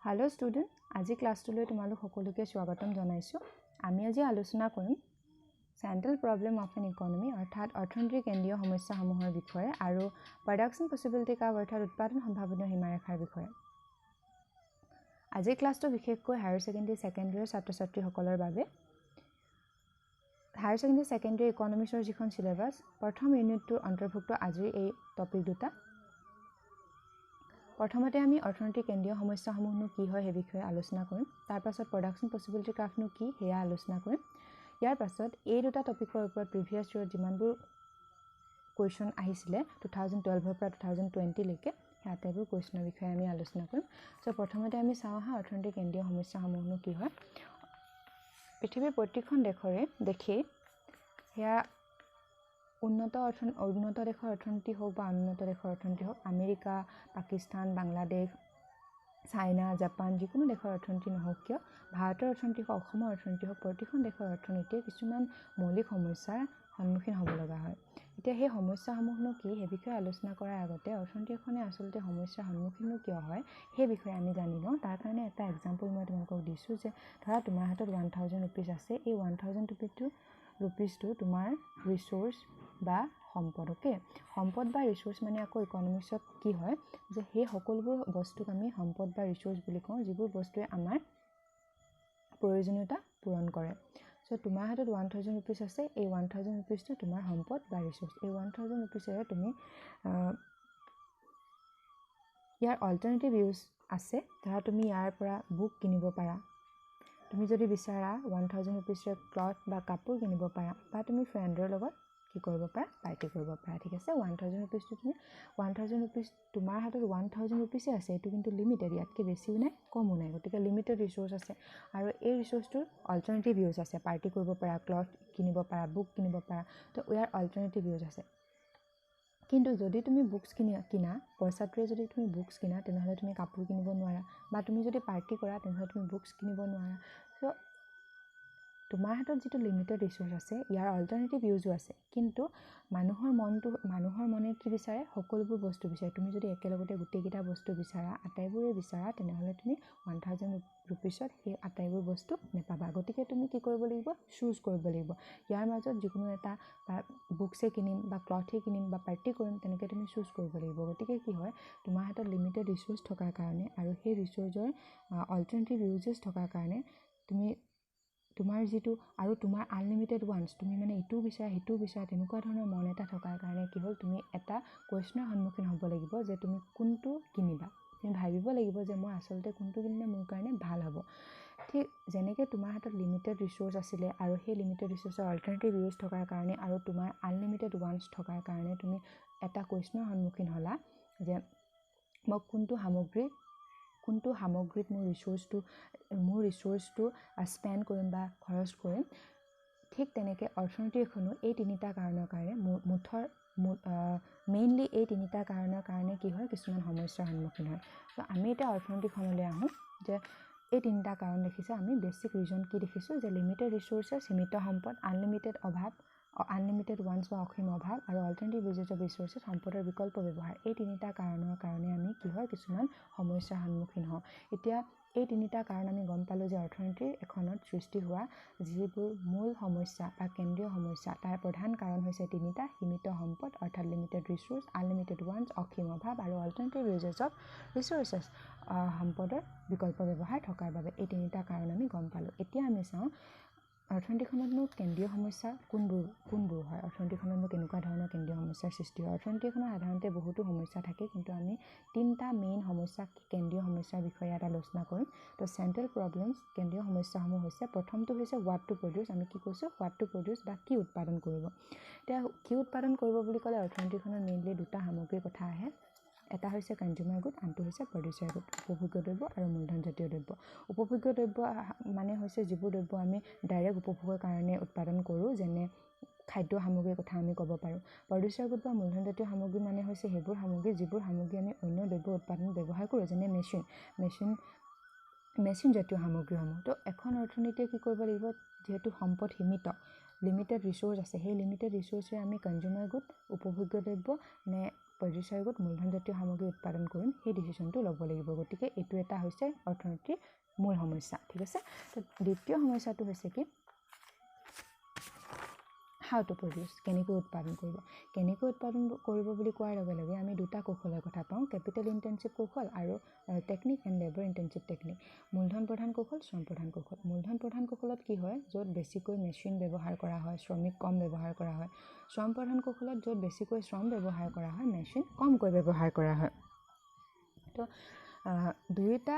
Hello student, আজি ক্লাছটোলৈ তোমালোক সকলোকে স্বাগতম জনাইছো। আমি আজি আলোচনা কৰিম central problem of N economy অৰ্থাৎ অৰ্থনৈতিক কেন্দ্ৰীয় সমস্যাসমূহৰ বিষয়ে আৰু প্ৰডাকশন পসিবিলিটি কাৰ্ভ অৰ্থাৎ উৎপাদন সম্ভাৱনীয় সীমাৰেখাৰ বিষয়ে। আজি ক্লাছটো বিশেষকৈ হায়াৰ সেকেন্ডাৰী সেকেন্ডাৰী ছাত্ৰ-ছাত্ৰীসকলৰ বাবে। হায়াৰ সেকেন্ডাৰী সেকেন্ডাৰী ইকোনমিক্সৰ যিখন সিলেবাস প্ৰথম ইউনিটটোৰ অন্তৰ্ভুক্ত আজিৰ এই টপিক দুটা। প্ৰথমতে আমি অৰ্থনৈতিক কেন্দ্ৰীয় সমস্যাসমূহনো কি হয় সেই বিষয়ে আলোচনা কৰিম। তাৰ পাছত প্ৰডাকশন পসিবিলিটি কাৰ্ভনো কি হেয়া আলোচনা কৰিম। ইয়াৰ পাছত এই দুটা টপিকৰ ওপৰত প্ৰিভিয়াছ ইয়েৰ যিমানবোৰ কোৱেশ্চন আহিছিলে 2012 ৰ পৰা 2020 লৈকে সেই আটাইবোৰ কোৱেশ্চনৰ বিষয়ে আমি আলোচনা কৰিম। সো প্ৰথমতে আমি চাওঁ অৰ্থনৈতিক কেন্দ্ৰীয় সমস্যাসমূহনো কি হয়। পৃথিৱীৰ প্ৰতিখন দেশে হেয়া উন্নত দেশৰ অৰ্থনীতি হোক বা উন্নত দেশৰ অৰ্থনীতি হোক, America, Pakistan, Bangladesh, China, Japan যিকোনো দেশৰ অৰ্থনীতি নহওক কিয়, ভাৰতৰ অৰ্থনীতি হোক, অসমৰ অৰ্থনীতি হোক, প্ৰতিখন দেশৰ অৰ্থনীতিয়ে কিছুমান মৌলিক সমস্যাৰ সন্মুখীন হ'ব লগা হয়। এতিয়া সেই সমস্যাসমূহনো কি সেই বিষয়ে আলোচনা কৰাৰ আগতে অৰ্থনীতিখনে আচলতে সমস্যাৰ সন্মুখীন কিয় হয় সেই বিষয়ে আমি জানি লওঁ। তাৰ কাৰণে এটা এক্সাম্পল মই তোমালোকক দিছোঁ যে ধৰা তোমাৰ হাতত 1000 ৰুপিজ আছে। এই 1000 ৰুপিজটো তোমাৰ ৰিসোৰ্স বা সম্পদ। ওকে, সম্পদ বা ৰিসোৰ্স মানে আকৌ ইকোনমিক্সত কি হয় যে সেই সকলোবোৰ বস্তুক আমি সম্পদ বা ৰিসোৰ্স বুলি কওঁ যিবোৰ বস্তুৱে আমাৰ প্ৰয়োজনীয়তা পূৰণ কৰে। সো তোমাৰ হাতত 1000 ৰুপিজ আছে। এই 1000 ৰুপিজটো তোমাৰ সম্পদ বা ৰিসোৰ্স। এই 1000 ৰুপিজৰে তুমি ইয়াৰ অল্টাৰনেটিভ ইউজ আছে। ধৰা তুমি ইয়াৰ পৰা বুক কিনিব পাৰা, তুমি যদি বিচাৰা 1000 ৰুপিজৰে ক্লথ বা কাপোৰ কিনিব পাৰা, বা তুমি ফ্ৰেণ্ডৰ লগত কি কৰিব পাৰা পাৰ্টি কৰিব পাৰা। ঠিক আছে, 1000 ৰুপিজটো তুমি 1000 ৰুপিজ তোমাৰ হাতত 1000 ৰুপিজে আছে। এইটো কিন্তু লিমিটেড, ইয়াতকৈ বেছিও নাই কমো নাই, গতিকে লিমিটেড ৰিসোৰ্স আছে। আৰু এই ৰিসোৰ্সটোৰ অল্টাৰনেটিভ ইউজ আছে। পাৰ্টি কৰিব পাৰা, ক্লথ কিনিব পাৰা, বুক কিনিব পাৰা, তো ইয়াৰ অল্টাৰনেটিভ ইউজ আছে। কিন্তু যদি তুমি বুকছ কিনা পইচাটোৰে যদি তুমি বুকছ কিনা তেনেহ'লে তুমি কাপোৰ কিনিব নোৱাৰা, বা তুমি যদি পাৰ্টি কৰা তেনেহ'লে তুমি বুকছ কিনিব নোৱাৰা। সো তোমাৰ হাতত যিটো লিমিটেড ৰিসোৰ্স আছে ইয়াৰ অল্টাৰনেটিভ ইউজো আছে। কিন্তু মানুহৰ মনে কি বিচাৰে, সকলোবোৰ বস্তু বিচাৰে। তুমি যদি একেলগতে গোটেইকেইটা বস্তু আটাইবোৰে বিচাৰা তেনেহ'লে তুমি 1000 ৰুপিজত সেই আটাইবোৰ বস্তু নেপাবা। গতিকে তুমি কি কৰিব লাগিব, চুজ কৰিব লাগিব। ইয়াৰ মাজত যিকোনো এটা বুকছে কিনিম বা ক্লথে কিনিম বা পাৰ্টি কৰিম তেনেকৈ তুমি চুজ কৰিব লাগিব। গতিকে কি হয়, তোমাৰ হাতত লিমিটেড ৰিসোৰ্স থকাৰ কাৰণে আৰু সেই ৰিসোৰ্সৰ অল্টাৰনেটিভ ইউজেছ থকাৰ কাৰণে তোমাৰ যিটো আৰু তোমাৰ আনলিমিটেড ওৱান্স, তুমি মানে ইটোও বিচাৰা সিটোও বিচাৰা তেনেকুৱা ধৰণৰ মন এটা থকাৰ কাৰণে কি হ'ল, তুমি এটা কুৱেশ্যনৰ সন্মুখীন হ'ব লাগিব যে তুমি কোনটো কিনিবা। তুমি ভাবিব লাগিব যে মই আচলতে কোনটো কিনিলে মোৰ কাৰণে ভাল হ'ব। ঠিক যেনেকৈ তোমাৰ হাতত লিমিটেড ৰিসোৰ্স আছিলে আৰু সেই লিমিটেড ৰিসোৰ্সৰ অল্টাৰনেটিভ ইউজ থকাৰ কাৰণে আৰু তোমাৰ আনলিমিটেড ওৱান্স থকাৰ কাৰণে তুমি এটা কুৱেশ্যনৰ সন্মুখীন হ'লা যে মই কোনটো সামগ্ৰীত মোৰ ৰিসোৰ্সটো স্পেণ্ড কৰিম বা খৰচ কৰিম। ঠিক তেনেকৈ অৰ্থনীতি এখনো এই তিনিটা কাৰণৰ কাৰণে মেইনলি এই তিনিটা কাৰণৰ কাৰণে কি হয়, কিছুমান সমস্যাৰ সন্মুখীন হয়। তো আমি এতিয়া অৰ্থনীতিখনলৈ আহোঁ যে এই তিনিটা কাৰণ দেখিছোঁ আমি। বেছিক ৰিজন কি দেখিছোঁ যে লিমিটেড ৰিসোৰ্সেছ, সীমিত সম্পদ, আনলিমিটেড ওৱান্স বা অসীম অভাৱ, আৰু অল্টাৰনেটিভ ইউজেছ অফ ৰিসোৰ্সেছ সম্পদৰ বিকল্প ব্যৱহাৰ। এই তিনিটা কাৰণৰ কাৰণে আমি কি হয় কিছুমান সমস্যাৰ সন্মুখীন হওঁ। এতিয়া এই তিনিটা কাৰণ আমি গম পালোঁ যে অৰ্থনীতি এখনত সৃষ্টি হোৱা যিবোৰ মূল সমস্যা বা কেন্দ্ৰীয় সমস্যা তাৰ প্ৰধান কাৰণ হৈছে তিনিটা: সীমিত সম্পদ অৰ্থাৎ লিমিটেড ৰিসোৰ্স, আনলিমিটেড ওৱান্স অসীম অভাৱ, আৰু অল্টাৰনেটিভ ইউজেছ অফ ৰিসোৰ্সেছ সম্পদৰ বিকল্প ব্যৱহাৰ থকাৰ বাবে। এই তিনিটা কাৰণ আমি গম পালোঁ। এতিয়া আমি চাওঁ অৰ্থনীতিখনতনো কেন্দ্ৰীয় সমস্যা কোনবোৰ হয়, অৰ্থনীতিখনতনো কেনেকুৱা ধৰণৰ কেন্দ্ৰীয় সমস্যাৰ সৃষ্টি হয়। অৰ্থনীতিখনৰ সাধাৰণতে বহুতো সমস্যা থাকে, কিন্তু আমি তিনিটা মেইন সমস্যা কেন্দ্ৰীয় সমস্যাৰ বিষয়ে ইয়াত আলোচনা কৰিম। তো চেন্ট্ৰেল প্ৰব্লেমছ কেন্দ্ৰীয় সমস্যাসমূহ হৈছে, প্ৰথমটো হৈছে হোৱাট টু প্ৰডিউচ। আমি কি কৈছোঁ, হোৱাট টু প্ৰডিউচ বা কি উৎপাদন কৰিব। এতিয়া কি উৎপাদন কৰিব বুলি ক'লে অৰ্থনীতিখনত মেইনলি দুটা সামগ্ৰীৰ কথা আহে। এটা হৈছে কনজিউমাৰ গুড, আনটো হৈছে প্ৰডিউচাৰ গুড। উপভোগ্য দ্ৰব্য আৰু মূলধনজাতীয় দ্ৰব্য। উপভোগ্য দ্ৰব্য মানে হৈছে যিবোৰ দ্ৰব্য আমি ডাইৰেক্ট উপভোগৰ কাৰণে উৎপাদন কৰোঁ, যেনে খাদ্য সামগ্ৰীৰ কথা আমি ক'ব পাৰোঁ। প্ৰডিউচাৰ গুড বা মূলধনজাতীয় সামগ্ৰী মানে হৈছে সেইবোৰ সামগ্ৰী যিবোৰ সামগ্ৰী আমি অন্য দ্ৰব্য উৎপাদনত ব্যৱহাৰ কৰোঁ, যেনে মেচিন জাতীয় সামগ্ৰীসমূহ। তো এখন অৰ্থনীতিয়ে কি কৰিব লাগিব, যিহেতু সম্পদ সীমিত, লিমিটেড ৰিসোৰ্স আছে, সেই লিমিটেড ৰিসোৰ্সে আমি কনজিউমাৰ গুড, উপভোগ্য দ্ৰব্য নে পৰ্যায়গত মূলধনজাতীয় সামগ্ৰী উৎপাদন কৰিম সেই ডিচিশ্যনটো ল'ব লাগিব গতিকে এইটো এটা হৈছে অৰ্থনীতিৰ মূল সমস্যা ঠিক আছে তো দ্বিতীয় সমস্যাটো হৈছে কি how to produce কেনেকৈ উৎপাদন কৰিব বুলি কোৱাৰ লগে লগে আমি দুটা কৌশলৰ কথা পাওঁ কেপিটেল ইনটেনসিভ কৌশল আৰু technique and labour intensive technique মূলধন প্ৰধান কৌশল শ্ৰম প্ৰধান কৌশল মূলধন প্ৰধান কৌশলত কি হয় য'ত বেছিকৈ মেচিন ব্যৱহাৰ কৰা হয় শ্ৰমিক কম ব্যৱহাৰ কৰা হয় শ্ৰম প্ৰধান কৌশলত য'ত বেছিকৈ শ্ৰম ব্যৱহাৰ কৰা হয় মেচিন কমকৈ ব্যৱহাৰ কৰা হয় তো দুয়োটা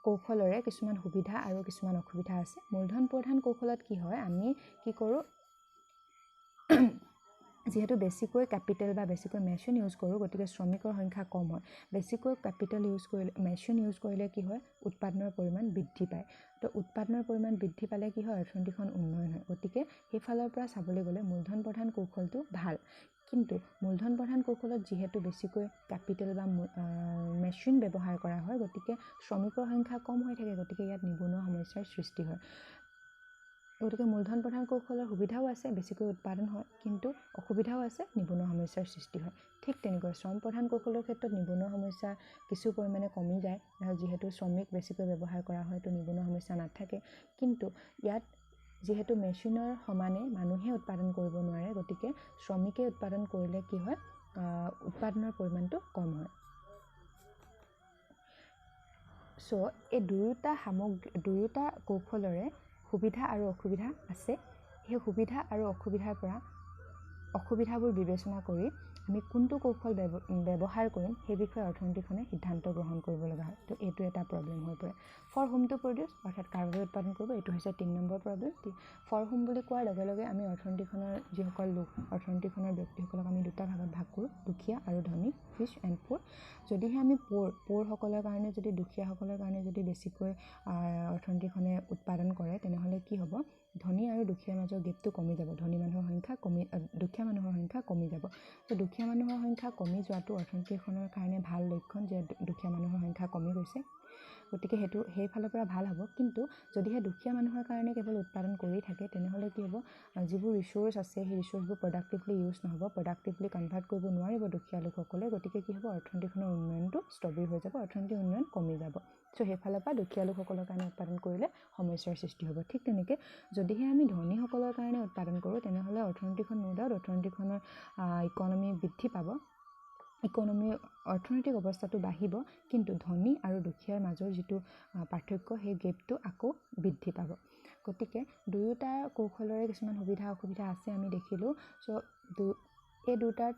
কৌশলৰে কিছুমান সুবিধা আৰু কিছুমান অসুবিধা আছে মূলধন প্ৰধান কৌশলত কি হয় আমি কি কৰোঁ যেহেতু বেছিকৈ ক্যাপিটেল বা বেছিকৈ মেচিন ইউজ কৰোঁ গতিকে শ্ৰমিকৰ সংখ্যা কম হয় বেছিকৈ ক্যাপিটেল ইউজ কৰিলে মেচিন ইউজ কৰিলে কি হয় উৎপাদনৰ পৰিমাণ বৃদ্ধি পায় তো উৎপাদনৰ পৰিমাণ বৃদ্ধি পালে কি হয় অৰ্থনীতিখন উন্নয়ন হয় গতিকে সেইফালৰ পৰা চাবলৈ গ'লে মূলধন প্ৰধান কৌশলটো ভাল কিন্তু মূলধন প্ৰধান কৌশলত যেহেতু বেছিকৈ ক্যাপিটেল বা মেচিন ব্যৱহাৰ কৰা হয় গতিকে শ্ৰমিকৰ সংখ্যা কম হৈ থাকে গতিকে ইয়াত নিবনুৱা সমস্যাৰ সৃষ্টি হয় গতিকে মূলধন প্ৰধান কৌশলৰ সুবিধাও আছে বেছিকৈ উৎপাদন হয় কিন্তু অসুবিধাও আছে নিবনুৱা সমস্যাৰ সৃষ্টি হয় ঠিক তেনেকৈ শ্ৰম প্ৰধান কৌশলৰ ক্ষেত্ৰত নিবনুৱা সমস্যা কিছু পৰিমাণে কমি যায় যেহেতু শ্ৰমিক বেছিকৈ ব্যৱহাৰ কৰা হয় তো নিবনুৱা সমস্যা নাথাকে কিন্তু ইয়াত যেহেতু মেচিনৰ সমানে মানুহে উৎপাদন কৰিব নোৱাৰে গতিকে শ্ৰমিকে উৎপাদন কৰিলে কি হয় উৎপাদনৰ পৰিমাণটো কম হয় সো এই দুয়োটা কৌশলৰে সুবিধা আৰু অসুবিধা আছে সেই সুবিধা আৰু অসুবিধাৰ পৰা অসুবিধাবোৰ বিবেচনা কৰি আমি কোনটো কৌশল ব্যৱহাৰ কৰিম সেই বিষয়ে অৰ্থনীতিখনে সিদ্ধান্ত গ্ৰহণ কৰিব লগা হয় তো এইটো এটা প্ৰবলেম হৈ পৰে ফৰ হোম টু প্ৰডিউচ অৰ্থাৎ কাৰ্বন উৎপাদন কৰিব এইটো হৈছে 3 নম্বৰ প্ৰবলেম ফৰ হোম বুলি কোৱাৰ লগে লগে আমি অৰ্থনীতিখনৰ যিসকল লোক অৰ্থনীতিখনৰ ব্যক্তিসকলক আমি দুটা ভাগত ভাগ কৰোঁ দুখীয়া আৰু ধনী ৰিচ এণ্ড পুৰ যদিহে আমি পুৰ সকলৰ কাৰণে যদি দুখীয়াসকলৰ কাৰণে যদি বেছিকৈ অৰ্থনীতিখনে উৎপাদন কৰে তেনেহ'লে কি হ'ব ধনী আৰু দুখীয়াৰ মাজৰ গেপটো কমি যাব ধনী মানুহৰ সংখ্যা দুখীয়া মানুহৰ সংখ্যা কমি যাব তো দুখীয়া মানুহৰ সংখ্যা কমি যোৱাটো অৰ্থনীতিখনৰ কাৰণে ভাল লক্ষণ যে দুখীয়া মানুহৰ সংখ্যা কমি গৈছে গতিকে সেইফালৰ পৰা ভাল হ'ব কিন্তু যদিহে দুখীয়া মানুহৰ কাৰণে কেৱল উৎপাদন কৰি থাকে তেনেহ'লে কি হ'ব যিবোৰ ৰিচোৰ্চ আছে সেই ৰিচোৰ্চবোৰ প্ৰডাক্টিভলি ইউজ নহ'ব প্ৰডাক্টিভলি কনভাৰ্ট কৰিব নোৱাৰিব দুখীয়া লোকসকলে গতিকে কি হ'ব অৰ্থনীতিখনৰ উন্নয়নটো স্থবিৰ হৈ যাব অৰ্থনীতিৰ উন্নয়ন কমি যাব সো সেইফালৰ পৰা দুখীয়া লোকসকলৰ কাৰণে উৎপাদন কৰিলে সমস্যাৰ সৃষ্টি হ'ব ঠিক তেনেকৈ যদিহে আমি ধনীসকলৰ কাৰণে উৎপাদন কৰোঁ তেনেহ'লে অৰ্থনীতিখন নোদাউট অৰ্থনীতিখনৰ ইকনমি বৃদ্ধি পাব অৰ্থনৈতিক অৱস্থাটো বাঢ়িব কিন্তু ধনী আৰু দুখীয়াৰ মাজৰ যিটো পাৰ্থক্য সেই গেপটো আকৌ বৃদ্ধি পাব গতিকে দুয়োটা কৌশলৰে কিছুমান সুবিধা অসুবিধা আছে আমি দেখিলোঁ সো এই দুটাৰ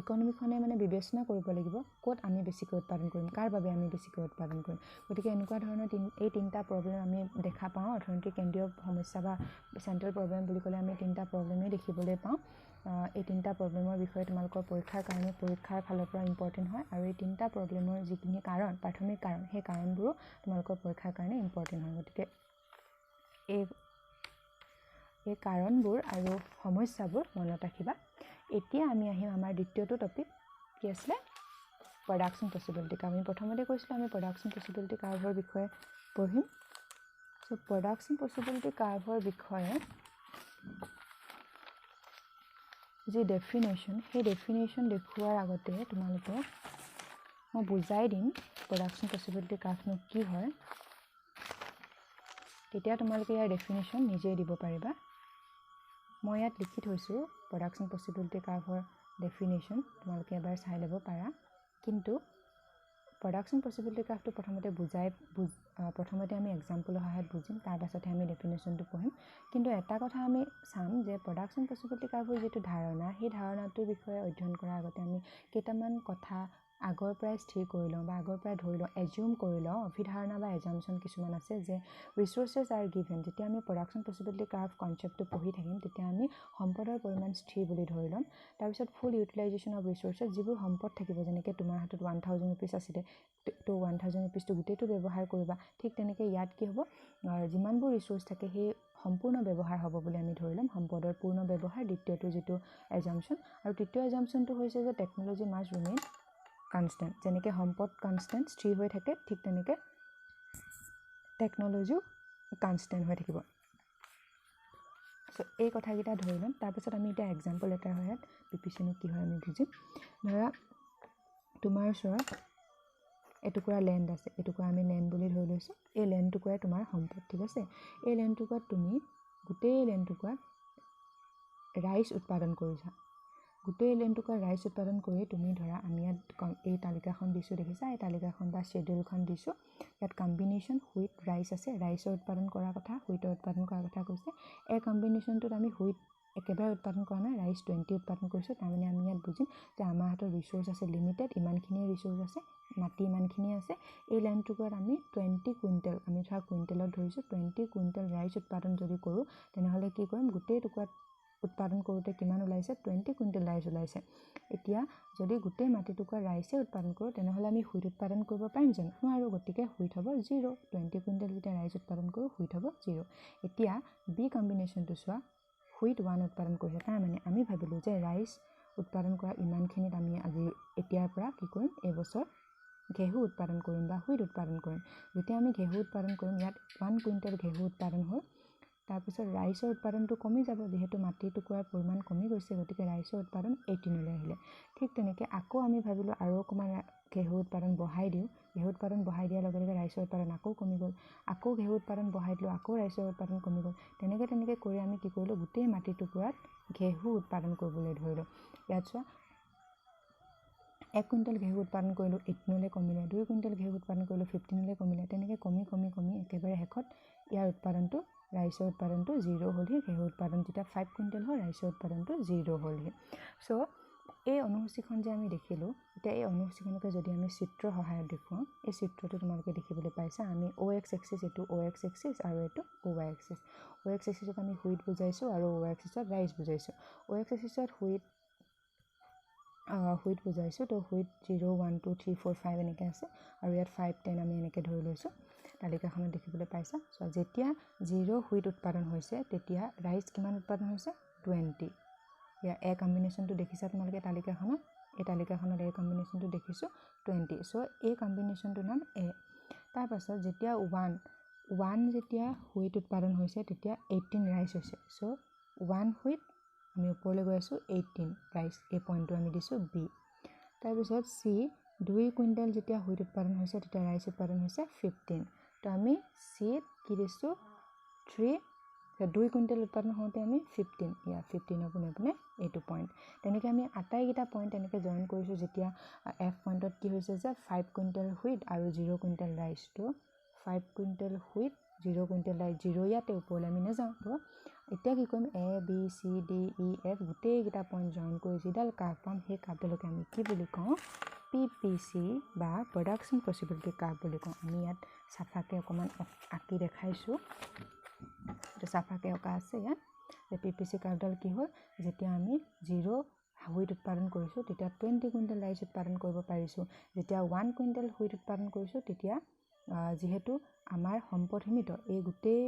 ইকনমিখনে মানে বিবেচনা কৰিব লাগিব ক'ত আমি বেছিকৈ উৎপাদন কৰিম কাৰ বাবে আমি বেছিকৈ উৎপাদন কৰিম গতিকে এনেকুৱা ধৰণৰ এই তিনিটা প্ৰবলেম আমি দেখা পাওঁ অৰ্থনৈতিক কেন্দ্ৰীয় সমস্যা বা চেণ্ট্ৰেল প্ৰবলেম বুলি ক'লে আমি তিনিটা প্ৰবলেমেই দেখিবলৈ পাওঁ এই তিনিটা প্ৰবলেমৰ বিষয়ে তোমালোকৰ পৰীক্ষাৰ কাৰণে পৰীক্ষাৰ ফালৰ পৰা ইম্পৰ্টেণ্ট হয় আৰু এই তিনিটা প্ৰবলেমৰ যিখিনি প্ৰাথমিক কাৰণ সেই কাৰণবোৰো তোমালোকৰ পৰীক্ষাৰ কাৰণে ইম্পৰ্টেণ্ট হয় গতিকে এই কাৰণবোৰ আৰু সমস্যাবোৰ মনত ৰাখিবা এতিয়া আমি আহিম আমাৰ দ্বিতীয়টো টপিক কি আছিলে প্ৰডাকশ্যন পচিবিলিটি কাৰ্ভ আমি প্ৰথমতে কৈছিলোঁ আমি প্ৰডাকশ্যন পচিবিলিটি কাৰ্ভৰ বিষয়ে পঢ়িম সো প্ৰডাকশ্যন পচিবিলিটি কাৰ্ভৰ বিষয়ে যি ডেফিনেশ্যন সেই ডেফিনেশ্যন দেখুৱাৰ আগতে তোমালোকক মই বুজাই দিম প্ৰডাকশ্যন পচিবিলিটি কাৰ্ভনো কি হয় তেতিয়া তোমালোকে ইয়াৰ ডেফিনেশ্যন নিজেই দিব পাৰিবা মই ইয়াত লিখি থৈছোঁ প্ৰডাকশ্যন পচিবিলিটি কাৰ্ভৰ ডেফিনেশ্যন তোমালোকে এবাৰ চাই ল'ব পাৰা কিন্তু প্ৰডাকশ্যন পচিবিলিটি কাৰ্ভটো প্ৰথমতে আমি এক্সাম্পলৰ সহায়ত বুজিম তাৰ পাছতহে আমি ডেফিনেশ্যনটো পঢ়িম কিন্তু এটা কথা আমি চাম যে প্ৰডাকশ্যন পচিবিলিটি কাৰ্ভৰ যিটো ধাৰণা সেই ধাৰণাটোৰ বিষয়ে অধ্যয়ন কৰাৰ আগতে আমি কেইটামান কথা আগৰ পৰাই স্থিৰ কৰি লওঁ বা আগৰ পৰাই ধৰি লওঁ এজিউম কৰি লওঁ অভিধাৰণা বা এজাম্পশ্যন কিছুমান আছে যে ৰিচোৰ্চেছ আৰ গিভেন যেতিয়া আমি প্ৰডাকশ্যন পচিবিলিটি কাৰ্ভ কনচেপ্টটো পঢ়ি থাকিম তেতিয়া আমি সম্পদৰ পৰিমাণ স্থিৰ বুলি ধৰি ল'ম তাৰপিছত ফুল ইউটিলাইজেশ্যন অফ ৰিচোৰ্চেছ যিবোৰ সম্পদ থাকিব যেনেকৈ তোমাৰ হাতত 1000 ৰুপিজ আছিলে তো 1000 ৰুপিজটো গোটেইটো ব্যৱহাৰ কৰিবা ঠিক তেনেকৈ ইয়াত কি হ'ব যিমানবোৰ ৰিচোৰ্চ থাকে সেই সম্পূৰ্ণ ব্যৱহাৰ হ'ব বুলি আমি ধৰি ল'ম সম্পদৰ পূৰ্ণ ব্যৱহাৰ দ্বিতীয়টো যিটো এজাম্পশ্যন আৰু তৃতীয় এজাম্পশ্যনটো হৈছে যে টেকন'লজি মাষ্ট ৰিমেইন কনষ্টেণ্ট যেনেকৈ সম্পদ কনষ্টেণ্ট স্থিৰ হৈ থাকে ঠিক তেনেকৈ টেকন'লজিও কনষ্টেণ্ট হৈ থাকিব সো এই কথাকেইটা ধৰি ল'ম তাৰপিছত আমি এটা এক্সাম্পল এটাৰ সহায়ত পিপিচিনো কি হয় আমি বুজিম ধৰা তোমাৰ ওচৰত এটুকুৰা লেণ্ড আছে এটুকুৰা আমি লেণ্ড বুলি ধৰি লৈছোঁ এই লেণ্ড টুকুৰাই তোমাৰ সম্পদ ঠিক আছে এই লেণ্ড টুকুৰাত তুমি গোটেই লেণ্ড টুকুৰাত ৰাইচ উৎপাদন কৰিছা গোটেই লেণ্ড টুকুৰাত ৰাইচ উৎপাদন কৰি তুমি ধৰা আমি ইয়াত এই তালিকাখন দিছোঁ দেখিছা এই তালিকাখন বা শ্বেডিউলখন দিছোঁ ইয়াত কম্বিনেশ্যন হুইট ৰাইচ আছে ৰাইচৰ উৎপাদন কৰাৰ কথা হুইটৰ উৎপাদন কৰাৰ কথা কৈছে এই কম্বিনেশ্যনটোত আমি হুইট একেবাৰে উৎপাদন কৰা নাই ৰাইচ 20 উৎপাদন কৰিছোঁ তাৰমানে আমি ইয়াত বুজিম যে আমাৰ হাতত ৰিচোৰ্চ আছে লিমিটেড ইমানখিনিয়ে ৰিচোৰ্চ আছে মাটি ইমানখিনি আছে এই লেণ্ড টুকুৰাত আমি 20 কুইণ্টেল আমি ধৰা কুইণ্টেলত ধৰিছোঁ 20 কুইণ্টেল ৰাইচ উৎপাদন যদি কৰোঁ তেনেহ'লে কি কৰিম গোটেই টুকুৰাত উৎপাদন কৰোঁতে কিমান ওলাইছে 20 কুইণ্টেল ৰাইচ ওলাইছে এতিয়া যদি গোটেই মাটি টুকুৰা ৰাইচে উৎপাদন কৰোঁ তেনেহ'লে আমি হুইট উৎপাদন কৰিব পাৰিম জানো নোৱাৰোঁ গতিকে হুইট হ'ব 0 20 কুইণ্টেল যেতিয়া ৰাইচ উৎপাদন কৰোঁ হুইট হ'ব 0 এতিয়া বি কম্বিনেশ্যনটো চোৱা হুইট 1 উৎপাদন কৰিছে তাৰমানে আমি ভাবিলোঁ যে ৰাইচ উৎপাদন কৰা ইমানখিনিত আমি আজি এতিয়াৰ পৰা কি কৰিম এইবছৰ ঘেঁহু উৎপাদন কৰিম বা হুইট উৎপাদন কৰিম যেতিয়া আমি ঘেঁহু উৎপাদন কৰিম ইয়াত 1 কুইণ্টেল ঘেঁহু উৎপাদন হ'ল তাৰপিছত ৰাইচৰ উৎপাদনটো কমি যাব যিহেতু মাটি টুকুৰাৰ পৰিমাণ কমি গৈছে গতিকে ৰাইচৰ উৎপাদন 18লৈ আহিলে ঠিক তেনেকৈ আকৌ আমি ভাবিলোঁ আৰু অকণমান ঘেঁহু উৎপাদন বঢ়াই দিওঁ ঘেঁহু উৎপাদন বঢ়াই দিয়াৰ লগে লগে ৰাইচৰ উৎপাদন আকৌ কমি গ'ল আকৌ ঘেঁহু উৎপাদন বঢ়াই দিলোঁ আকৌ ৰাইচৰ উৎপাদন কমি গ'ল তেনেকৈ কৰি আমি কি কৰিলোঁ গোটেই মাটি টুকুৰাত ঘেঁহু উৎপাদন কৰিবলৈ ধৰিলোঁ ইয়াত চোৱা 1 কুইণ্টেল ঘেঁহু উৎপাদন কৰিলোঁ 18লৈ কমিলে 2 কুইণ্টেল ঘেঁহু উৎপাদন কৰিলোঁ 15লৈ কমিলে তেনেকৈ কমি একেবাৰে শেষত ইয়াৰ উৎপাদনটো ৰাইচৰ উৎপাদনটো 0 হ'লহি ঘেঁহু উৎপাদন যেতিয়া 5 কুইণ্টেল হয় ৰাইচৰ উৎপাদনটো 0 হ'লহি চ' এই অনুসূচীখন যে আমি দেখিলোঁ এতিয়া এই অনুসূচীখনকে যদি আমি চিত্ৰৰ সহায়ত দেখুৱাওঁ এই চিত্ৰটো তোমালোকে দেখিবলৈ পাইছা আমি OX এক্সিছ এইটো OX এক্সিছ আৰু এইটো OY এক্সিছ OX এক্সিছত আমি হুইট বুজাইছোঁ আৰু OY এক্সিছত ৰাইচ বুজাইছোঁ OX এক্সিছত হুইট বুজাইছোঁ তো হুইট 0 1 2 3 4 5 এনেকৈ আছে আৰু ইয়াত 5 10 আমি এনেকৈ ধৰি লৈছোঁ তালিকাখনত দেখিবলৈ পাইছা চ' যেতিয়া 0 হুইট উৎপাদন হৈছে তেতিয়া ৰাইচ কিমান উৎপাদন হৈছে 20 ইয়াৰ এ কম্বিনেশ্যনটো দেখিছা তোমালোকে তালিকাখনত এই তালিকাখনত এ কম্বিনেশ্যনটো দেখিছোঁ 20 চ' এই কম্বিনেশ্যনটোৰ নাম এ তাৰপাছত যেতিয়া 1 যেতিয়া হুইট উৎপাদন হৈছে তেতিয়া 18 ৰাইচ হৈছে চ' 1 হুইট আমি ওপৰলৈ গৈ আছোঁ 18 ৰাইচ এই পইণ্টটো আমি দিছোঁ বি তাৰপিছত চি 2 কুইণ্টেল যেতিয়া হুইট উৎপাদন হৈছে তেতিয়া ৰাইচ উৎপাদন হৈছে 15 তো আমি চিত কি দিছোঁ 3 2 কুইণ্টেল উৎপাদন হওঁতে আমি 15 ইয়াৰ 15 পোনে এইটো পইণ্ট তেনেকৈ আমি আটাইকেইটা পইণ্ট তেনেকৈ জইন কৰিছোঁ যেতিয়া এফ পইণ্টত কি হৈছে যে 5 কুইণ্টেল হুইট আৰু 0 কুইণ্টেল ৰাইচ তো 5 কুইণ্টেল হুইট 0 কুইণ্টেল ৰাইচ 0 ইয়াতে ওপৰলৈ আমি নাযাওঁ তো এতিয়া কি কৰিম A B C D E F গোটেইকেইটা পইণ্ট জইন কৰি যিডাল কাৰ্ভ পাম সেই কাৰ্ভডালকে আমি কি বুলি কওঁ PPC বা প্ৰডাকশ্যন পচিবিলিটি কাৰ্ভ বুলি কওঁ আমি ইয়াত চাফাকৈ অকণমান আঁকি দেখাইছোঁ এইটো চাফাকৈ অঁকা আছে ইয়াত যে PPC কাৰ্ভডাল কি হ'ল যেতিয়া আমি 0 হুইট উৎপাদন কৰিছোঁ তেতিয়া 20 কুইণ্টেল ৰাইচ উৎপাদন কৰিব পাৰিছোঁ যেতিয়া 1 কুইণ্টেল হুইট উৎপাদন কৰিছোঁ তেতিয়া যিহেতু আমাৰ সম্পদ সীমিত এই গোটেই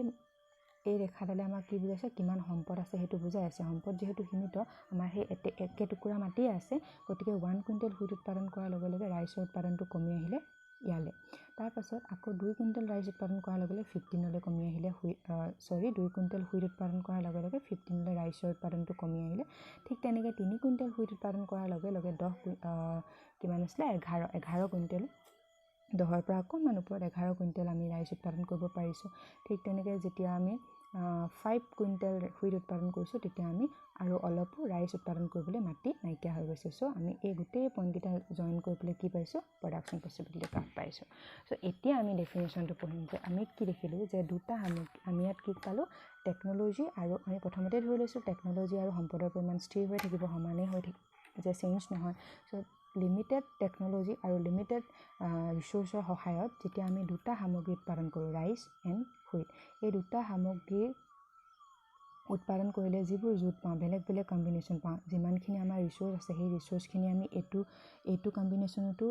এই ৰেখাডালে আমাক কি বুজাইছে কিমান সম্পদ আছে সেইটো বুজাই আছে সম্পদ যিহেতু সীমিত আমাৰ সেই একে টুকুৰা মাটিয়ে আছে গতিকে 1 কুইণ্টেল হুইট উৎপাদন কৰাৰ লগে লগে ৰাইচৰ উৎপাদনটো কমি আহিলে ইয়ালৈ তাৰপাছত আকৌ 2 কুইণ্টেল ৰাইচ উৎপাদন কৰাৰ লগে লগে 15লৈ কমি আহিলে 2 কুইণ্টেল হুইট উৎপাদন কৰাৰ লগে লগে 15লৈ ৰাইচৰ উৎপাদনটো কমি আহিলে ঠিক তেনেকৈ 3 কুইণ্টেল হুইট উৎপাদন কৰাৰ লগে লগে 11 কুইণ্টেল 10ৰ পৰা অকণমান ওপৰত 11 কুইণ্টেল আমি ৰাইচ উৎপাদন কৰিব পাৰিছোঁ ঠিক তেনেকৈ যেতিয়া আমি 5 কুইণ্টেল হুইট উৎপাদন কৰিছোঁ তেতিয়া আমি আৰু অলপো ৰাইচ উৎপাদন কৰিবলৈ মাটি নাইকিয়া হৈ গৈছে চ' আমি এই গোটেই পইণ্টকেইটা জইন কৰি পেলাই কি পাইছোঁ প্ৰডাকশ্যন পচিবিলিটি কাৰ্ভ পাইছোঁ চ' এতিয়া আমি ডেফিনেশ্যনটো পঢ়িম যে আমি কি দেখিলোঁ যে দুটা আমি ইয়াত কি পালোঁ টেকন'লজি আৰু আমি প্ৰথমতে ধৰি লৈছোঁ টেকন'লজি আৰু সম্পদৰ পৰিমাণ স্থিৰ হৈ থাকিব সমানেই হৈ থাকিব যে চেঞ্জ নহয় চ' লিমিটেড টেকন'লজি আৰু লিমিটেড ৰিচোৰ্চৰ সহায়ত যেতিয়া আমি দুটা সামগ্ৰী উৎপাদন কৰোঁ ৰাইচ এণ্ড হুইট এই দুটা সামগ্ৰীৰ উৎপাদন কৰিলে যিবোৰ জুট পাওঁ বেলেগ বেলেগ কম্বিনেশ্যন পাওঁ যিমানখিনি আমাৰ ৰিচোৰ্চ আছে সেই ৰিচোৰ্চখিনি আমি এইটো কম্বিনেশ্যনতো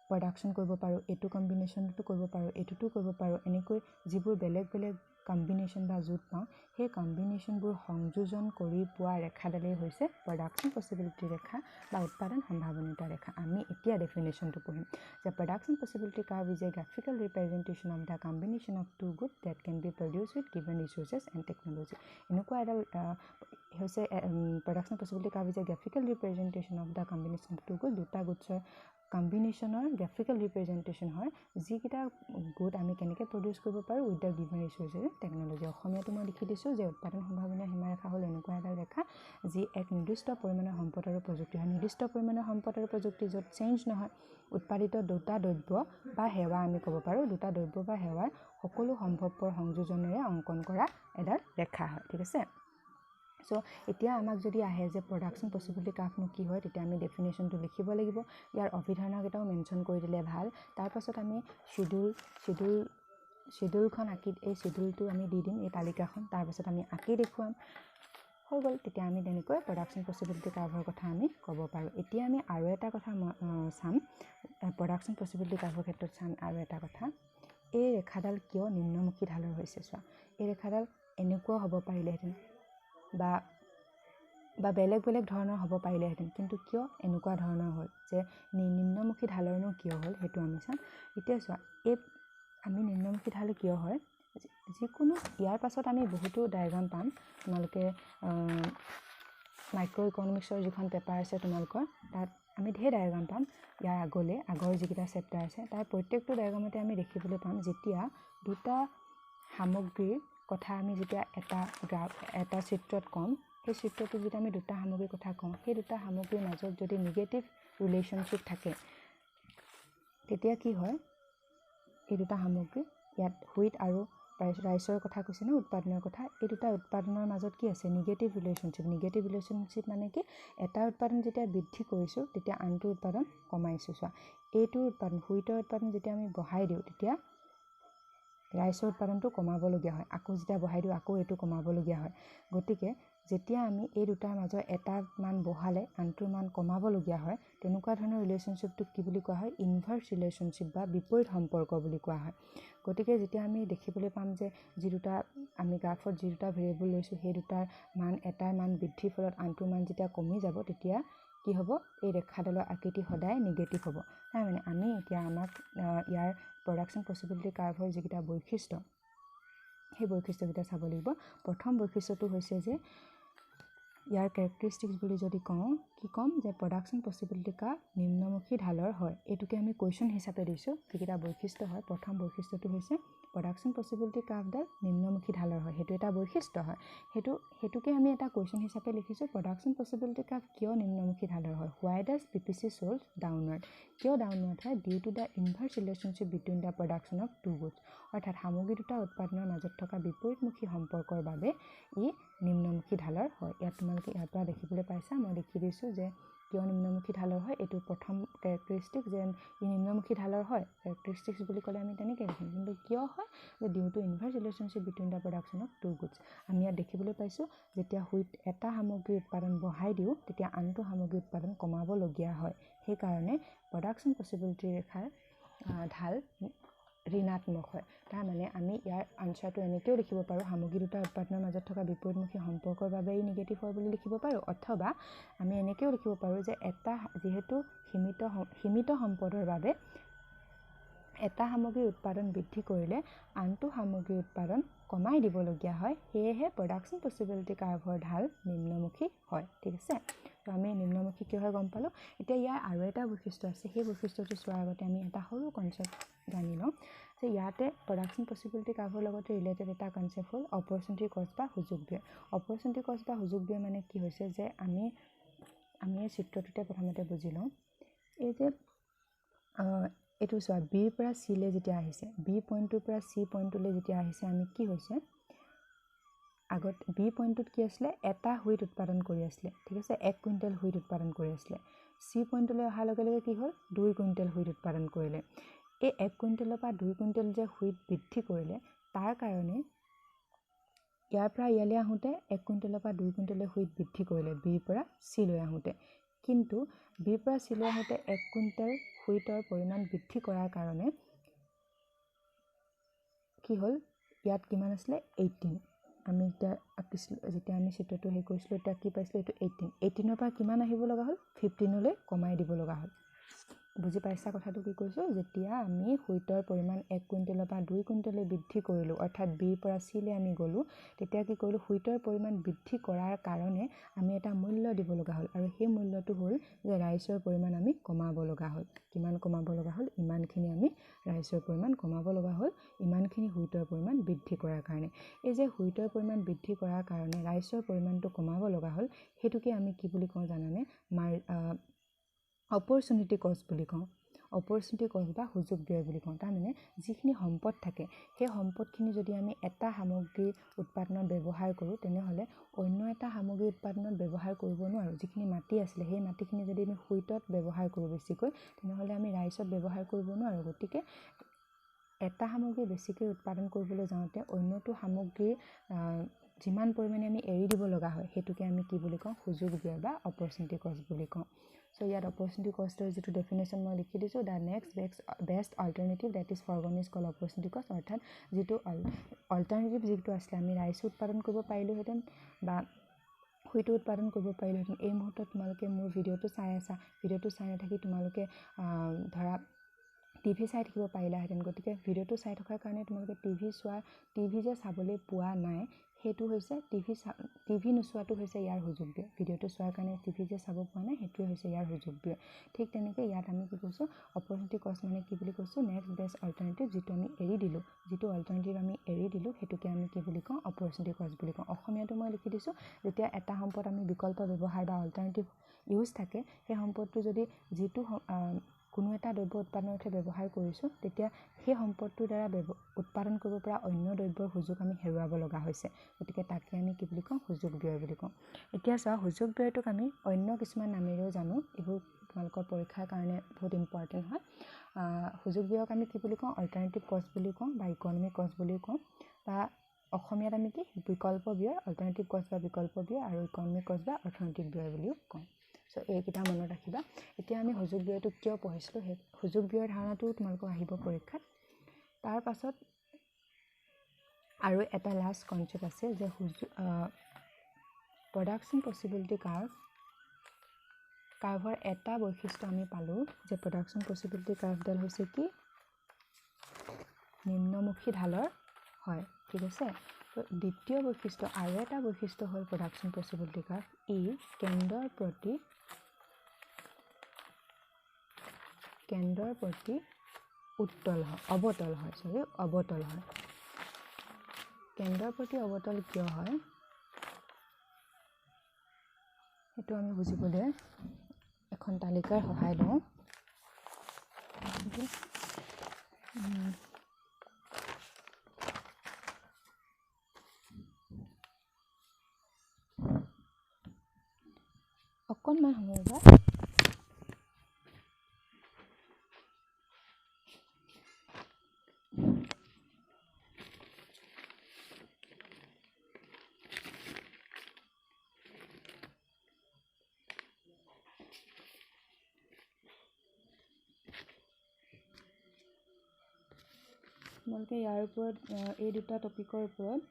প্ৰডাকশ্যন কৰিব পাৰোঁ এইটো কম্বিনেশ্যনতো কৰিব পাৰোঁ এইটোতো কৰিব পাৰোঁ এনেকৈ যিবোৰ বেলেগ বেলেগ কম্বিনেশ্যন বা জোঁট পাওঁ সেই কম্বিনেশ্যনবোৰ সংযোজন কৰি পোৱা ৰেখাডালেই হৈছে প্ৰডাকশ্যন পচিবিলিটি ৰেখা বা উৎপাদন সম্ভাৱনীয়তা ৰেখা আমি এতিয়া ডেফিনেশ্যনটো পঢ়িম যে production possibility curve is a graphical representation of the combination of two good that can be produce with given resources and technology এনেকুৱা এডাল হৈছে production possibility curve is a graphical representation of the combination of two good দুটা গুডছৰ কম্বিনেশ্যনৰ graphical representation হয় যিকেইটা good আমি কেনেকৈ produce কৰিব পাৰোঁ with the given resources technology অসমীয়াটো মই লিখি দিছোঁ যে উৎপাদন সম্ভাৱনীয় সীমাৰেখা হ'ল এনেকুৱা এডাল ৰেখা যি এক নিৰ্দিষ্ট পৰিমাণৰ সম্পদ আৰু প্ৰযুক্তি হয় নিৰ্দিষ্ট পৰিমাণৰ সম্পদ আৰু প্ৰযুক্তি য'ত চেঞ্জ নহয় উৎপাদিত দুটা দ্ৰব্য বা সেৱা আমি ক'ব পাৰোঁ দুটা দ্ৰব্য বা সেৱাৰ সকলো সম্ভৱপৰ সংযোজনেৰে অংকন কৰা এডাল ৰেখা হয় ঠিক আছে সো এতিয়া আমাক যদি আহে যে প্ৰডাকশ্যন পচিবিলিটি কাৰ্ভনো কি হয় তেতিয়া আমি ডেফিনেশ্যনটো লিখিব লাগিব ইয়াৰ অভিধানকেইটাও মেনশ্যন কৰি দিলে ভাল তাৰপাছত আমি শিডিউলখন আঁকি এই শিডিউলটো আমি দি দিম এই তালিকাখন তাৰপাছত আমি আঁকি দেখুৱাম হৈ গ'ল তেতিয়া আমি তেনেকৈ প্ৰডাকশ্যন পচিবিলিটি কাৰ্ভৰ কথা আমি ক'ব পাৰোঁ এতিয়া আমি আৰু এটা কথা চাম প্ৰডাকশ্যন পচিবিলিটি কাৰ্ভৰ ক্ষেত্ৰত চাম আৰু এটা কথা এই ৰেখাডাল কিয় নিম্নমুখী ঢালৰ হৈছে চোৱা এই ৰেখাডাল এনেকুৱাও হ'ব পাৰিলেহেঁতেন বা বেলেগ বেলেগ ধৰণৰ হ'ব পাৰিলেহেঁতেন কিন্তু কিয় এনেকুৱা ধৰণৰ হ'ল যে নিম্নমুখী ঢালৰনো কিয় হ'ল সেইটো আমি চাম এতিয়া চোৱা এই আমি নিম্নমুখী ঢাল কিয় হয় যিকোনো ইয়াৰ পাছত আমি বহুতো ডায়েগ্ৰাম পাম তোমালোকে মাইক্ৰ' ইকনমিক্সৰ যিখন পেপাৰ আছে তোমালোকৰ তাত আমি ঢেৰ ডায়েগ্ৰাম পাম ইয়াৰ আগৰ যিকেইটা চেপ্টাৰ আছে তাৰ প্ৰত্যেকটো ডায়েগ্ৰামতে আমি দেখিবলৈ পাম যেতিয়া দুটা সামগ্ৰীৰ কথা আমি যেতিয়া এটা চিত্ৰত ক'ম সেই চিত্ৰটোত যেতিয়া আমি দুটা সামগ্ৰীৰ কথা কওঁ সেই দুটা সামগ্ৰীৰ মাজত যদি নিগেটিভ ৰিলেশ্যনশ্বিপ থাকে তেতিয়া কি হয় এই দুটা সামগ্ৰী ইয়াত হুইট আৰু ৰাইচৰ কথা কৈছে ন উৎপাদনৰ কথা এই দুটা উৎপাদনৰ মাজত কি আছে নিগেটিভ ৰিলেশ্যনশ্বিপ মানে কি এটা উৎপাদন যেতিয়া বৃদ্ধি কৰিছোঁ তেতিয়া আনটো উৎপাদন কমাইছোঁ চোৱা এইটোৰ উৎপাদন হুইটৰ উৎপাদন যেতিয়া আমি বঢ়াই দিওঁ তেতিয়া ৰাইচৰ উৎপাদনটো কমাবলগীয়া হয় আকৌ যেতিয়া বঢ়াই দিওঁ আকৌ এইটো কমাবলগীয়া হয় গতিকে যেতিয়া আমি এই দুটাৰ মাজৰ এটা মান বঢ়ালে আনটোৰ মান কমাবলগীয়া হয় তেনেকুৱা ধৰণৰ ৰিলেশ্যনশ্বিপটোক কি বুলি কোৱা হয় ইনভাৰ্ছ ৰিলেশ্যনশ্বিপ বা বিপৰীত সম্পৰ্ক বুলি কোৱা হয় গতিকে যেতিয়া আমি দেখিবলৈ পাম যে যি দুটা আমি গ্ৰাফত যি দুটা ভেৰিয়েবল লৈছোঁ সেই দুটাৰ মান এটাৰ মান বৃদ্ধিৰ ফলত আনটোৰ মান যেতিয়া কমি যাব তেতিয়া কি হ'ব এই ৰেখাডালৰ আকৃতি সদায় নিগেটিভ হ'ব মানে আমি এতিয়া আমাক ইয়াৰ প্ৰডাকশ্যন পচিবিলিটি কাৰ্ভৰ যিকেইটা বৈশিষ্ট্য সেই বৈশিষ্ট্যকেইটা চাব লাগিব প্ৰথম বৈশিষ্ট্যটো হৈছে যে ইয়াৰ কেৰেক্টাৰিষ্টিক্স বুলি যদি কওঁ কি ক'ম যে প্ৰডাকশ্যন পচিবিলিটি কাৰ্ভ নিম্নমুখী ঢালৰ হয় এইটোকে আমি কুৱেশ্যন হিচাপে দিছোঁ যিকেইটা বৈশিষ্ট্য হয় প্ৰথম বৈশিষ্ট্যটো হৈছে প্ৰডাকশ্যন পচিবিলিটি কাৰ্ভডাল নিম্নমুখী ঢালৰ হয় সেইটো এটা বৈশিষ্ট্য হয় সেইটোকে আমি এটা কুৱেশ্যন হিচাপে লিখিছোঁ প্ৰডাকশ্যন পচিবিলিটি কাৰ্ভ কিয় নিম্নমুখী ঢালৰ হয় why does PPC slope downward কিয় ডাউনৱাৰ্ড হয় due to the inverse relationship between the production of two goods অৰ্থাৎ সামগ্ৰী দুটা উৎপাদনৰ মাজত থকা বিপৰীতমুখী সম্পৰ্কৰ বাবে ই নিম্নমুখী ঢালৰ হয় ইয়াত তোমালোকে ইয়াৰ পৰা দেখিবলৈ পাইছা মই লিখি দিছোঁ যে কিয় নিম্নমুখী ঢালৰ হয় এইটো প্ৰথম কেৰেক্টাৰিষ্টিক যে ই নিম্নমুখী ঢালৰ হয় কেৰেক্টাৰিষ্টিক্স বুলি ক'লে আমি তেনেকৈ লিখিম কিন্তু কিয় হয় যে due to inverse relationship between the production of two goods আমি ইয়াত দেখিবলৈ পাইছোঁ যেতিয়া এটা সামগ্ৰীৰ উৎপাদন বঢ়াই দিওঁ তেতিয়া আনটো সামগ্ৰীৰ উৎপাদন কমাবলগীয়া হয় সেইকাৰণে প্ৰডাকশ্যন পচিবিলিটি ৰেখাৰ ঢাল ঋণাত্মক হয় তাৰমানে আমি ইয়াৰ আনচাৰটো এনেকৈও লিখিব পাৰোঁ সামগ্ৰী দুটা উৎপাদনৰ মাজত থকা বিপৰীতমুখী সম্পৰ্কৰ বাবে ই নিগেটিভ হয় বুলি লিখিব পাৰোঁ অথবা আমি এনেকৈও লিখিব পাৰোঁ যে এটা যিহেতু সীমিত সম্পদৰ বাবে এটা সামগ্ৰীৰ উৎপাদন বৃদ্ধি কৰিলে আনটো সামগ্ৰীৰ উৎপাদন কমাই দিবলগীয়া হয় সেয়েহে প্ৰডাকশ্যন পচিবিলিটি কাৰ্ভৰ ঢাল নিম্নমুখী হয় ঠিক আছে তো আমি নিম্নমুখী কি হয় গম পালোঁ এতিয়া ইয়াৰ আৰু এটা বৈশিষ্ট্য আছে সেই বৈশিষ্ট্যটো চোৱাৰ আগতে আমি এটা সৰু কনচেপ্ট জানি লওঁ যে ইয়াতে প্ৰডাকশ্যন পচিবিলিটি কাৰ্ভৰ লগতে ৰিলেটেড এটা কনচেপ্ট হ'ল অপৰচুনিটি কষ্ট বা সুযোগ ব্যয় অপৰচুনিটি কষ্ট বা সুযোগ ব্যয় মানে কি হৈছে যে আমি এই চিত্ৰটোতে প্ৰথমতে বুজি লওঁ এই যে এইটো চোৱা বিৰ পৰা চিলৈ যেতিয়া আহিছে বি পইণ্টটোৰ পৰা চি পইণ্টটোলৈ যেতিয়া আহিছে আমি কি হৈছে আগত বি পইণ্টটোত কি আছিলে এটা হুইট উৎপাদন কৰি আছিলে ঠিক আছে 1 কুইণ্টেল হুইট উৎপাদন কৰি আছিলে চি পইণ্টলৈ অহাৰ লগে লগে কি হ'ল 2 কুইণ্টেল হুইট উৎপাদন কৰিলে এই 1 কুইণ্টেলৰ পৰা 2 কুইণ্টেল যে হুইট বৃদ্ধি কৰিলে তাৰ কাৰণে ইয়াৰ পৰা ইয়ালৈ আহোঁতে 1 কুইণ্টেলৰ পৰা 2 কুইণ্টেললৈ হুইট বৃদ্ধি কৰিলে বিৰ পৰা চিলৈ আহোঁতে কিন্তু বিৰ পৰা চিলৈ আহোঁতে 1 কুইণ্টেল হুইটৰ পৰিমাণ বৃদ্ধি কৰাৰ কাৰণে কি হ'ল ইয়াত কিমান আছিলে 18 আমি এতিয়া আঁকিছিলোঁ যেতিয়া আমি চিত্ৰটো হেৰি কৰিছিলোঁ এতিয়া কি পাইছিলোঁ এইটো 18 পৰা কিমান আহিব লগা হ'ল 15 লৈ কমাই দিব লগা হ'ল বুজি পাইছা কথাটো কি কৈছোঁ যেতিয়া আমি হুইটৰ পৰিমাণ 1 কুইণ্টেলৰ পৰা 2 কুইণ্টেললৈ বৃদ্ধি কৰিলোঁ অৰ্থাৎ বিৰ পৰা চিলৈ আমি গ'লোঁ তেতিয়া কি কৰিলোঁ হুইটৰ পৰিমাণ বৃদ্ধি কৰাৰ কাৰণে আমি এটা মূল্য দিব লগা হ'ল আৰু সেই মূল্যটো হ'ল যে ৰাইচৰ পৰিমাণ আমি কমাব লগা হ'ল কিমান কমাব লগা হ'ল ইমানখিনি আমি ৰাইচৰ পৰিমাণ কমাব লগা হ'ল ইমানখিনি হুইটৰ পৰিমাণ বৃদ্ধি কৰাৰ কাৰণে এই যে হুইটৰ পৰিমাণ বৃদ্ধি কৰাৰ কাৰণে ৰাইচৰ পৰিমাণটো কমাব লগা হ'ল হেতুকে আমি কি বুলি কওঁ জানানে অপৰচুনিটি কষ্ট বুলি কওঁ অপৰচুনিটি কষ্ট বা সুযোগ ব্যয় বুলি কওঁ তাৰমানে যিখিনি সম্পদ থাকে সেই সম্পদখিনি যদি আমি এটা সামগ্ৰী উৎপাদনত ব্যৱহাৰ কৰোঁ তেনেহ'লে অন্য এটা সামগ্ৰী উৎপাদনত ব্যৱহাৰ কৰিব নোৱাৰোঁ যিখিনি মাটি আছিলে সেই মাটিখিনি যদি আমি হুইটত ব্যৱহাৰ কৰোঁ বেছিকৈ তেনেহ'লে আমি ৰাইচত ব্যৱহাৰ কৰিব নোৱাৰোঁ গতিকে এটা সামগ্ৰী বেছিকৈ উৎপাদন কৰিবলৈ যাওঁতে অন্যটো সামগ্ৰীৰ যিমান পৰিমাণে আমি এৰি দিব লগা হয় হেতুকে আমি কি বুলি কওঁ সুযোগ ব্যয় বা অপৰচুনিটি কষ্ট বুলি কওঁ So ইয়াত opportunity cost is the definition মই লিখি দিছোঁ the next best alternative that is foregone is called opportunity cost অৰ্থাৎ যিটো alternative যিটো আছিলে আমি ৰাইচ উৎপাদন কৰিব পাৰিলোহেঁতেন বা হুইট উৎপাদন কৰিব পাৰিলোহেঁতেন এই মুহূৰ্তত তোমালোকে মোৰ ভিডিঅ'টো চাই আছা ভিডিঅ'টো চাই নাথাকি তোমালোকে ধৰা টিভি চাই থাকিব পাৰিলাহেঁতেন গতিকে ভিডিঅ'টো চাই থকাৰ কাৰণে তোমালোকে টিভি যে চাবলৈ পোৱা নাই সেইটো হৈছে টিভি নোচোৱাটো হৈছে ইয়াৰ সুযোগ ব্যয় ভিডিঅ'টো চোৱাৰ কাৰণে টিভি যে চাব পোৱা নাই সেইটোৱে হৈছে ইয়াৰ সুযোগ ব্যয় ঠিক তেনেকৈ ইয়াত আমি কি কৈছোঁ অপৰচুনিটি কষ্ট মানে কি বুলি কৈছোঁ নেক্সট বেষ্ট অল্টাৰনেটিভ যিটো আমি এৰি দিলোঁ যিটো অল্টাৰনেটিভ আমি এৰি দিলোঁ সেইটোকে আমি কি বুলি কওঁ অপৰচুনিটি কষ্ট বুলি কওঁ অসমীয়াটো মই লিখি দিছোঁ যেতিয়া এটা সম্পদ আমি বিকল্প ব্যৱহাৰ বা অল্টাৰনেটিভ ইউজ থাকে সেই সম্পদটো যদি যিটো কোনো এটা দ্ৰব্য উৎপাদনৰ অৰ্থে ব্যৱহাৰ কৰিছোঁ তেতিয়া সেই সম্পদটোৰ দ্বাৰা উৎপাদন কৰিব পৰা অন্য দ্ৰব্যৰ সুযোগ আমি হেৰুৱাব লগা হৈছে গতিকে তাকে আমি কি বুলি কওঁ সুযোগ ব্যয় বুলি কওঁ এতিয়া চোৱা সুযোগ ব্যয়টোক আমি অন্য কিছুমান নামেৰেও জানো এইবোৰ তোমালোকৰ পৰীক্ষাৰ কাৰণে বহুত ইম্পৰ্টেণ্ট হয় সুযোগ ব্যয়ক আমি কি বুলি কওঁ অল্টাৰনেটিভ কষ্ট বুলি কওঁ বা ইকনমিক কষ্ট বুলিও কওঁ বা অসমীয়াত আমি কি বিকল্প ব্যয় অল্টাৰনেটিভ কষ্ট বা বিকল্প ব্যয় আৰু ইকনমিক কষ্ট বা অৰ্থনৈতিক ব্যয় বুলিও কওঁ সো এইকেইটা মনত ৰাখিবা এতিয়া আমি সুযোগ ব্যয়টো কিয় পঢ়িছিলোঁ সেই সুযোগ ব্যয়ৰ ধাৰণাটো তোমালোকক আহিব পৰীক্ষাত তাৰ পাছত আৰু এটা লাষ্ট কনচেপ্ট আছে যে প্ৰডাকশ্যন পচিবিলিটি কাৰ্ভৰ এটা বৈশিষ্ট্য আমি পালোঁ যে প্ৰডাকশ্যন পচিবিলিটি কাৰ্ভডাল হৈছে কি নিম্নমুখী ঢালৰ হয় ঠিক আছে তো দ্বিতীয় বৈশিষ্ট্য আৰু এটা বৈশিষ্ট্য হ'ল প্ৰডাকশ্যন পচিবিলিটি কাৰ্ভ ই কেন্দ্ৰৰ প্ৰতি অৱতল হয় কেন্দ্ৰৰ প্ৰতি অৱতল কিয় হয় সেইটো আমি বুজিবলৈ এখন তালিকাৰ সহায় লওঁ অকণমান সময় বা তোমালোকে ইয়াৰ ওপৰত এই দুটা টপিকৰ ওপৰত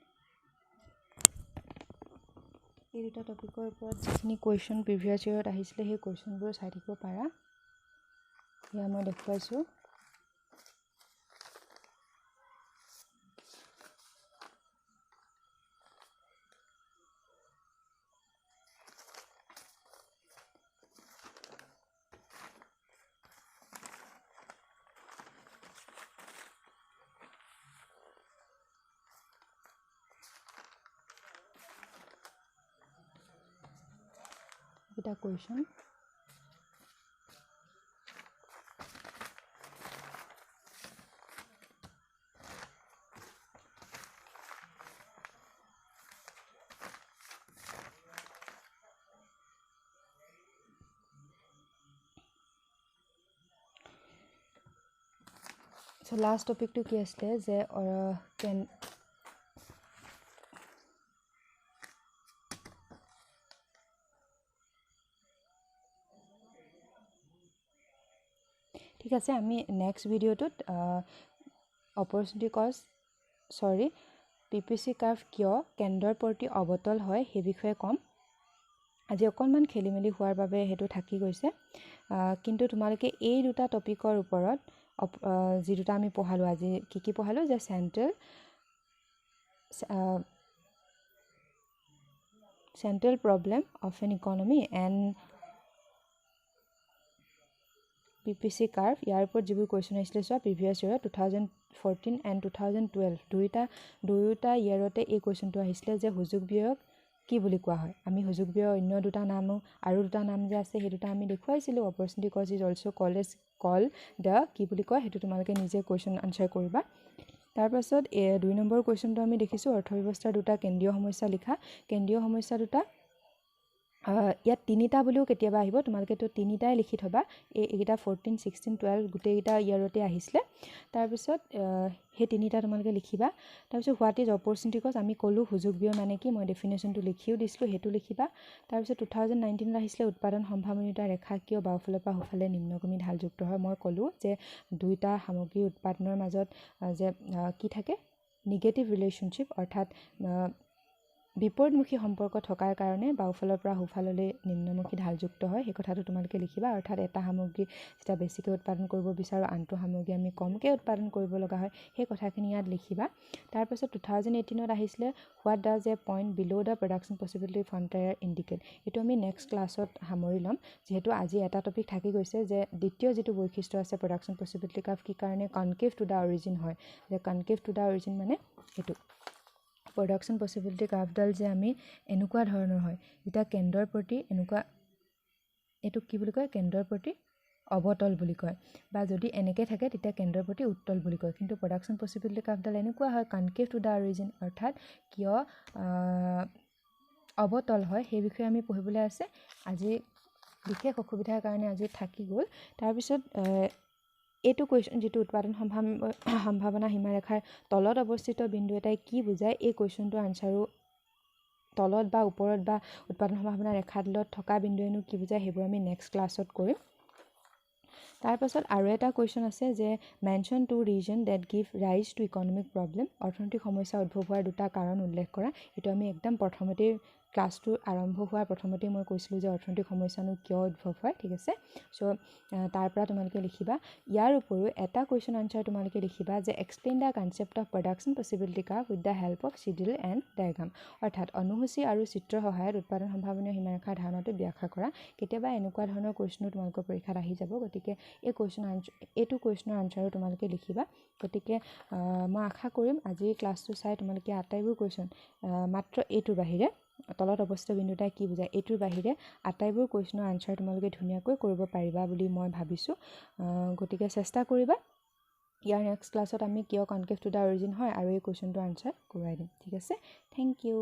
যিখিনি কুৱেশ্যন প্ৰিভিয়াছ ইয়েৰত আহিছিলে সেই কুৱেশ্যনবোৰ চাই থাকিব পাৰা এয়া মই দেখুৱাইছোঁ এটা কুৱেশ্যন সো লাষ্ট টপিকটো কি আছিলে যে ঠিক আছে আমি নেক্সট ভিডিঅ'টোত অপৰচুনিটি কষ্ট PPC কাৰ্ভ কিয় কেন্দ্ৰৰ প্ৰতি অৱতল হয় সেই বিষয়ে ক'ম। আজি অকণমান খেলি মেলি হোৱাৰ বাবে সেইটো থাকি গৈছে, কিন্তু তোমালোকে এই দুটা টপিকৰ ওপৰত যি দুটা আমি পঢ়ালোঁ আজি কি পঢ়ালোঁ যে central problem of an economy and PPC curve, ইয়াৰ ওপৰত যিবোৰ কুৱেশ্যন আহিছিলে চোৱা প্ৰিভিয়াছ ইয়েৰত 2014 এণ্ড 2012 দুয়োটা ইয়েৰতে এই কুৱেশ্যনটো আহিছিলে যে সুযোগ ব্যয়ক কি বুলি কোৱা হয়। আমি সুযোগ ব্যয়ৰ অন্য দুটা নামো আৰু দুটা নাম যে আছে সেই দুটা আমি দেখুৱাইছিলোঁ। অপৰচুনিটি কষ্ট ইজ অলছ' কল দ্য কি বুলি কয় সেইটো তোমালোকে নিজে কুৱেশ্যন আনচাৰ কৰিবা। তাৰপাছত 2 নম্বৰ কুৱেশ্যনটো আমি দেখিছোঁ অৰ্থব্যৱস্থাৰ দুটা কেন্দ্ৰীয় সমস্যা লিখা। কেন্দ্ৰীয় সমস্যা দুটা ইয়াত তিনিটা বুলিও কেতিয়াবা আহিব, তোমালোকেতো তিনিটাই লিখি থবা। এইকেইটা 14, 16, 12 গোটেইকেইটা ইয়াৰতে আহিছিলে। তাৰপিছত সেই তিনিটা তোমালোকে লিখিবা। তাৰপিছত হোৱাট ইজ অপৰচুনিটি কষ্ট, আমি ক'লোঁ সুযোগ ব্যয় মানে কি, মই ডেফিনেশ্যনটো লিখিও দিছিলোঁ, সেইটো লিখিবা। তাৰপিছত 2019 আহিছিলে উৎপাদন সম্ভাৱনীয়তা ৰেখা কিয় বাওঁফালৰ পৰা সোঁফালে নিম্নগামী ঢালযুক্ত হয়। মই ক'লোঁ যে দুইটা সামগ্ৰী উৎপাদনৰ মাজত যে কি থাকে নিগেটিভ ৰিলেশ্যনশ্বিপ, অৰ্থাৎ বিপৰীতমুখী সম্পৰ্ক থকাৰ কাৰণে বাওঁফালৰ পৰা সোঁফাললৈ নিম্নমুখী ঢালযুক্ত হয়, সেই কথাটো তোমালোকে লিখিবা। অৰ্থাৎ এটা সামগ্ৰী যেতিয়া বেছিকৈ উৎপাদন কৰিব বিচাৰোঁ আনটো সামগ্ৰী আমি কমকৈ উৎপাদন কৰিব লগা হয়, সেই কথাখিনি ইয়াত লিখিবা। তাৰপাছত 2018ত আহিছিলে what does a point bill' the production possibility frontier indicate. এইটো আমি নেক্সট ক্লাছত সামৰি ল'ম, যিহেতু আজি এটা টপিক থাকি গৈছে যে দ্বিতীয় যিটো বৈশিষ্ট্য আছে প্ৰডাকশ্যন পচিবিলিটি কাৰ্ভ কি কাৰণে কনকেভ টু দ্য অৰিজিন হয়, যে কনকেভ টু দ্য অৰিজিন মানে এইটো প্ৰডাকশ্যন পচিবিলিটি কাৰ্ভডাল যে আমি এনেকুৱা ধৰণৰ হয় যেতিয়া কেন্দ্ৰৰ প্ৰতি এনেকুৱা, এইটো কি বুলি কয় কেন্দ্ৰৰ প্ৰতি অৱতল বুলি কয়, বা যদি এনেকৈ থাকে তেতিয়া কেন্দ্ৰৰ প্ৰতি উত্তল বুলি কয়। কিন্তু প্ৰডাকশ্যন পচিবিলিটি কাৰ্ভডাল এনেকুৱা হয় কনকেভ টু দ্য অৰিজিন, অৰ্থাৎ কিয় অৱতল হয় সেই বিষয়ে আমি পঢ়িবলৈ আছে। আজি বিশেষ অসুবিধাৰ কাৰণে আজি থাকি গ'ল। তাৰপিছত এইটো কুৱেশ্যন যিটো উৎপাদন সম্ভাৱনা সীমাৰেখাৰ তলত অৱস্থিত বিন্দু এটাই কি বুজায়, এই কুৱেশ্যনটোৰ আনচাৰো তলত বা ওপৰত বা উৎপাদন সম্ভাৱনা ৰেখাডালত থকা বিন্দুৱেনো কি বুজায় সেইবোৰ আমি নেক্সট ক্লাছত কৰিম। তাৰপাছত আৰু এটা কুৱেশ্যন আছে যে mention two reason that give rise to economic problem, অৰ্থনৈতিক সমস্যা উদ্ভৱ হোৱাৰ দুটা কাৰণ উল্লেখ কৰা। এইটো আমি একদম প্ৰথমতেই ক্লাছটো আৰম্ভ হোৱাৰ প্ৰথমতেই মই কৈছিলোঁ যে অৰ্থনৈতিক সমস্যানো কিয় উদ্ভৱ হয়, ঠিক আছে। চ' তাৰ পৰা তোমালোকে লিখিবা। ইয়াৰ উপৰিও এটা কুৱেশ্যন আনচাৰ তোমালোকে লিখিবা যে explain the concept of production possibility curve with the help of schedule and diagram, অৰ্থাৎ অনুসূচী আৰু চিত্ৰৰ সহায়ত উৎপাদন সম্ভাৱনীয় সীমাৰেখাৰ ধাৰণাটো ব্যাখ্যা কৰা। কেতিয়াবা এনেকুৱা ধৰণৰ কুৱেশ্যনো তোমালোকৰ পৰীক্ষাত আহি যাব, গতিকে এইটো কুৱেশ্যনৰ আনচাৰো তোমালোকে লিখিবা। গতিকে মই আশা কৰিম আজিৰ ক্লাছটো চাই তোমালোকে আটাইবোৰ কুৱেশ্যন মাত্ৰ এইটোৰ বাহিৰে তলত অৱস্থিত বিন্দু এটাই কি বুজায় এইটোৰ বাহিৰে আটাইবোৰ কুৱেশ্যনৰ আনচাৰ তোমালোকে ধুনীয়াকৈ কৰিব পাৰিবা বুলি মই ভাবিছোঁ। গতিকে চেষ্টা কৰিবা। ইয়াৰ নেক্সট ক্লাছত আমি কিয় কনকেভ টু দ্য অৰিজিন হয় আৰু এই কুৱেশ্যনটোৰ আনচাৰ কৰোৱাই দিম, ঠিক আছে। Thank U.